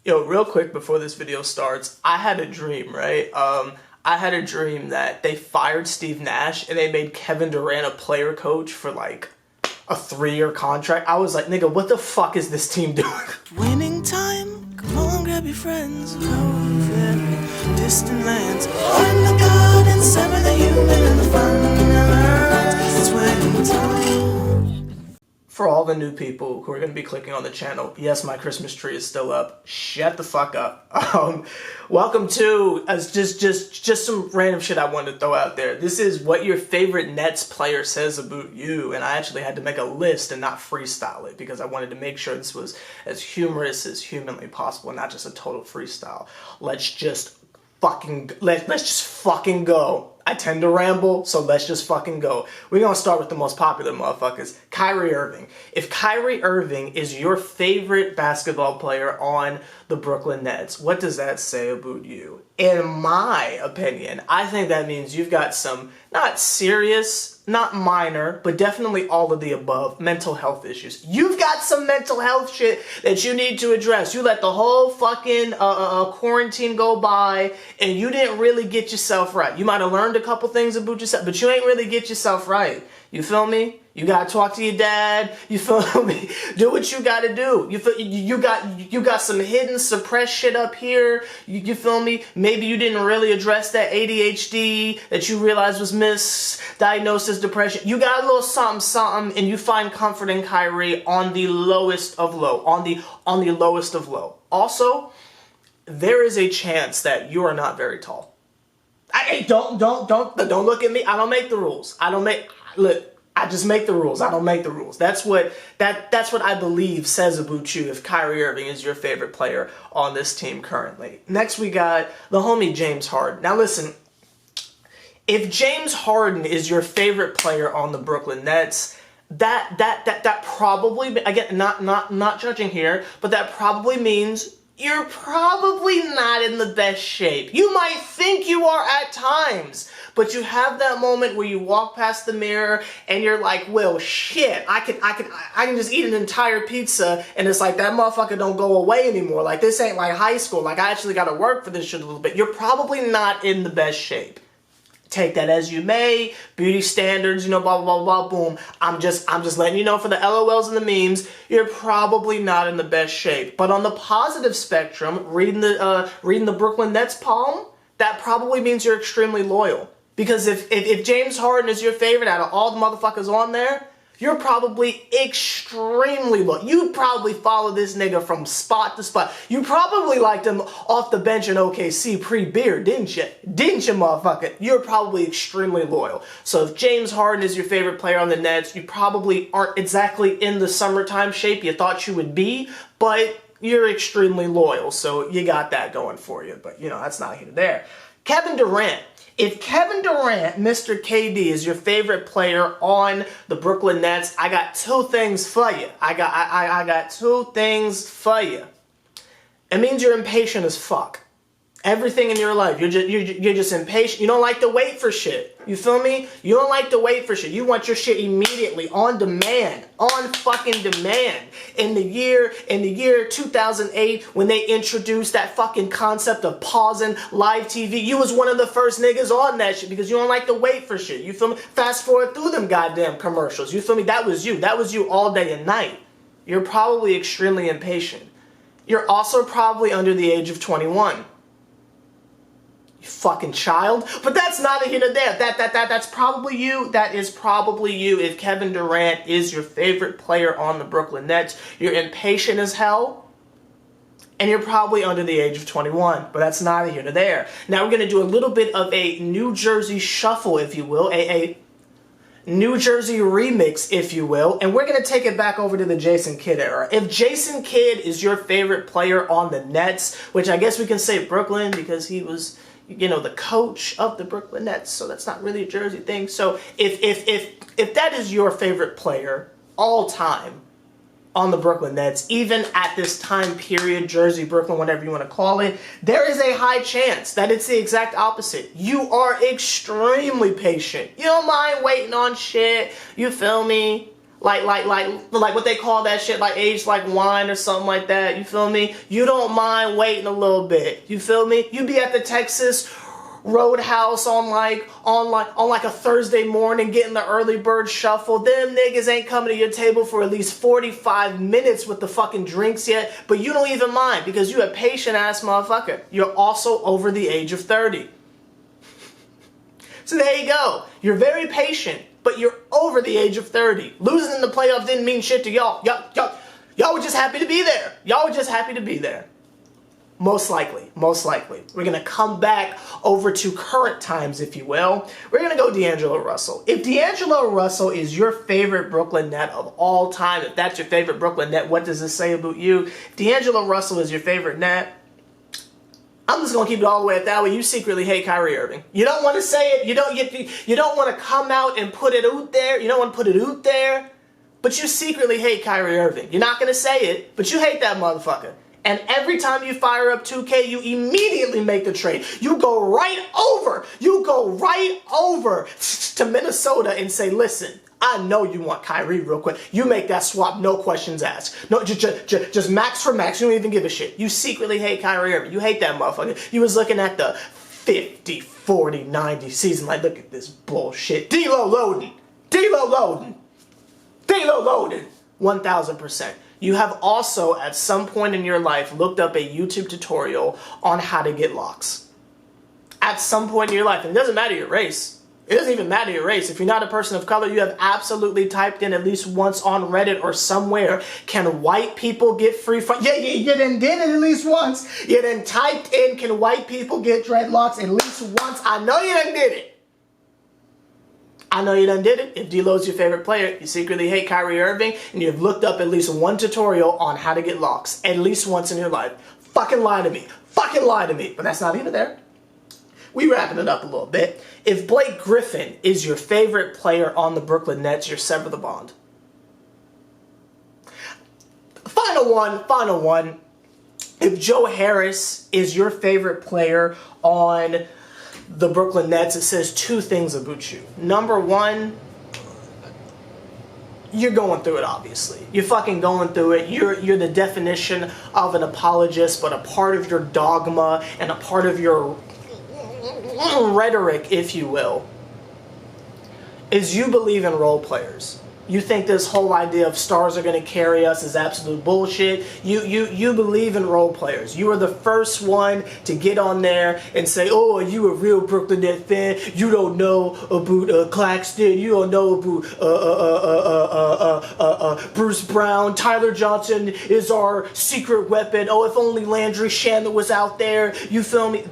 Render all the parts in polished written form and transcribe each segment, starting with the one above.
Yo, real quick before this video starts, I had a dream, right? I had a dream that they fired Steve Nash and they made Kevin Durant a player coach for like a 3-year contract. I was like, nigga, what the fuck is this team doing? Winning time, come on, grab your friends. Very distant lands. Find the God and sever the human and the fun never ends. It's winning time. For all the new people who are going to be clicking on the channel, yes, my Christmas tree is still up. Shut the fuck up. Welcome to just some random shit I wanted to throw out there. This is what your favorite Nets player says about you, and I actually had to make a list and not freestyle it because I wanted to make sure this was as humorous as humanly possible, not just a total freestyle. Let's just fucking go. I tend to ramble, so let's just fucking go. We're gonna start with the most popular motherfuckers, Kyrie Irving. If Kyrie Irving is your favorite basketball player on the Brooklyn Nets, what does that say about you? In my opinion, I think that means you've got some, not serious, not minor, but definitely all of the above, mental health issues. You've got some mental health shit that you need to address. You let the whole fucking quarantine go by and you didn't really get yourself right. You might have learned a couple things about yourself, but you ain't really get yourself right. You feel me? You gotta talk to your dad. You feel me? Do what you gotta do. You got some hidden suppressed shit up here. You feel me? Maybe you didn't really address that ADHD that you realized was misdiagnosed as depression. You got a little something, and you find comfort in Kyrie on the lowest of low. On the lowest of low. Also, there is a chance that you are not very tall. Don't look at me. I don't make the rules. I just make the rules. I don't make the rules. That's what I believe says about you if Kyrie Irving is your favorite player on this team currently. Next we got the homie James Harden. Now listen, if James Harden is your favorite player on the Brooklyn Nets, that probably, again, not judging here, but that probably means you're probably not in the best shape. You might think you are at times, but you have that moment where you walk past the mirror and you're like, well, shit, I can just eat an entire pizza and it's like that motherfucker don't go away anymore. Like this ain't like high school. Like I actually got to work for this shit a little bit. You're probably not in the best shape. Take that as you may, beauty standards, you know, blah, blah, blah, blah, boom. I'm just letting you know for the LOLs and the memes, you're probably not in the best shape. But on the positive spectrum, reading the Brooklyn Nets palm, that probably means you're extremely loyal. Because if James Harden is your favorite out of all the motherfuckers on there, you're probably extremely loyal. You probably follow this nigga from spot to spot. You probably liked him off the bench in OKC pre-beard, didn't you? Didn't you, motherfucker? You're probably extremely loyal. So if James Harden is your favorite player on the Nets, you probably aren't exactly in the summertime shape you thought you would be, but you're extremely loyal. So you got that going for you. But, you know, that's not here to there. Kevin Durant. If Kevin Durant, Mr. KD, is your favorite player on the Brooklyn Nets, I got two things for you. I got two things for you. It means you're impatient as fuck. Everything in your life, you're just impatient. You don't like to wait for shit. You feel me? You don't like to wait for shit. You want your shit immediately, on demand, on fucking demand. In the year 2008, when they introduced that fucking concept of pausing live TV, you was one of the first niggas on that shit because you don't like to wait for shit. You feel me? Fast forward through them goddamn commercials. You feel me? That was you. That was you all day and night. You're probably extremely impatient. You're also probably under the age of 21. You fucking child. But that's not a here or there. That's probably you. That is probably you. If Kevin Durant is your favorite player on the Brooklyn Nets, you're impatient as hell, and you're probably under the age of 21. But that's not a here or there. Now we're going to do a little bit of a New Jersey shuffle, if you will. A New Jersey remix, if you will, and we're going to take it back over to the Jason Kidd era. If Jason Kidd is your favorite player on the Nets, which I guess we can say Brooklyn because he was, you know, the coach of the Brooklyn Nets, so that's not really a Jersey thing. So if that is your favorite player all time on the Brooklyn Nets, even at this time period, Jersey, Brooklyn, whatever you want to call it, there is a high chance that it's the exact opposite. You are extremely patient. You don't mind waiting on shit. You feel me? Like what they call that shit, like aged like wine or something like that. You feel me? You don't mind waiting a little bit. You feel me? You be at the Texas Roadhouse on like a Thursday morning getting the early bird shuffle. Them niggas ain't coming to your table for at least 45 minutes with the fucking drinks yet, but you don't even mind because you a patient ass motherfucker. You're also over the age of 30. So there you go. You're very patient, but you're over the age of 30. Losing in the playoffs didn't mean shit to y'all. Y'all were just happy to be there. Y'all were just happy to be there. Most likely. We're going to come back over to current times, if you will. We're going to go D'Angelo Russell. If D'Angelo Russell is your favorite Brooklyn Net of all time, if that's your favorite Brooklyn Net, what does this say about you? If D'Angelo Russell is your favorite Net, I'm just going to keep it all the way at that way. You secretly hate Kyrie Irving. You don't want to say it. You don't want to come out and put it out there. You don't want to put it out there. But you secretly hate Kyrie Irving. You're not going to say it, but you hate that motherfucker. And every time you fire up 2K, you immediately make the trade. You go right over to Minnesota and say, listen, I know you want Kyrie real quick. You make that swap, no questions asked. No, just max for max. You don't even give a shit. You secretly hate Kyrie Irving. You hate that motherfucker. You was looking at the 50, 40, 90 season like, look at this bullshit. D-Lo loading. 1,000%. You have also, at some point in your life, looked up a YouTube tutorial on how to get locks. At some point in your life. And it doesn't matter your race. It doesn't even matter your race. If you're not a person of color, you have absolutely typed in at least once on Reddit or somewhere, can white people get free fun? Yeah, you done did it at least once. You done typed in, can white people get dreadlocks at least once? I know you done did it. If D-Lo's your favorite player, you secretly hate Kyrie Irving, and you've looked up at least one tutorial on how to get locks at least once in your life. Fucking lie to me. But that's not even there. We wrapping it up a little bit. If Blake Griffin is your favorite player on the Brooklyn Nets, you're SeverTheBond. Final one. If Joe Harris is your favorite player on the Brooklyn Nets, it says two things about you. Number one, you're going through it, obviously. You're fucking going through it. You're the definition of an apologist, but a part of your dogma and a part of your rhetoric, if you will, is you believe in role players. You think this whole idea of stars are going to carry us is absolute bullshit. You believe in role players. You are the first one to get on there and say, oh, are you a real Brooklyn Net fan? You don't know about Claxton. You don't know about Bruce Brown. Tyler Johnson is our secret weapon. Oh, if only Landry Shamet was out there. You feel me?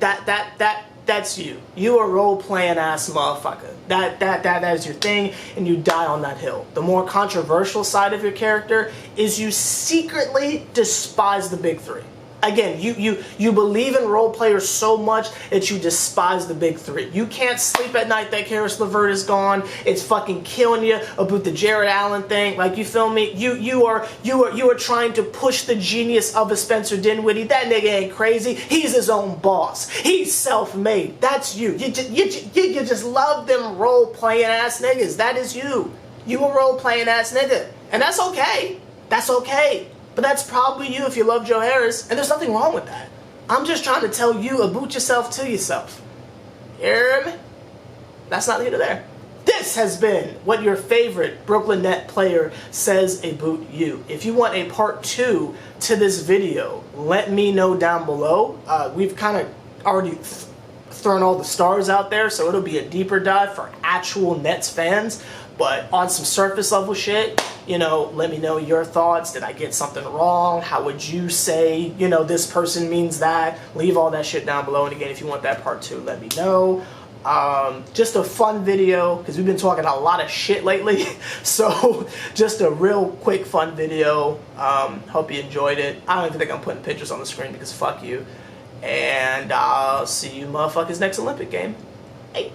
That's you. You a role-playing ass motherfucker. That is your thing, and you die on that hill. The more controversial side of your character is you secretly despise the big three. Again, you believe in role players so much that you despise the big three. You can't sleep at night that Karis LeVert is gone. It's fucking killing you about the Jared Allen thing. Like, you feel me? You are trying to push the genius of a Spencer Dinwiddie. That nigga ain't crazy. He's his own boss. He's self-made. That's you. You just love them role-playing ass niggas. That is you. You a role-playing ass nigga. And that's okay. That's okay. But that's probably you if you love Joe Harris, and there's nothing wrong with that. I'm just trying to tell you, Aboot yourself to yourself. You hear me? That's not neither there. This has been what your favorite Brooklyn Net player says about you. If you want a part 2 to this video, let me know down below. We've kind of already thrown all the stars out there, so it'll be a deeper dive for actual Nets fans. But on some surface level shit, you know, let me know your thoughts. Did I get something wrong? How would you say, you know, this person means that? Leave all that shit down below. And again, if you want that part 2, let me know. Just a fun video, because we've been talking a lot of shit lately. So just a real quick fun video. Hope you enjoyed it. I don't even think I'm putting pictures on the screen because fuck you. And I'll see you motherfuckers next Olympic game. Hey.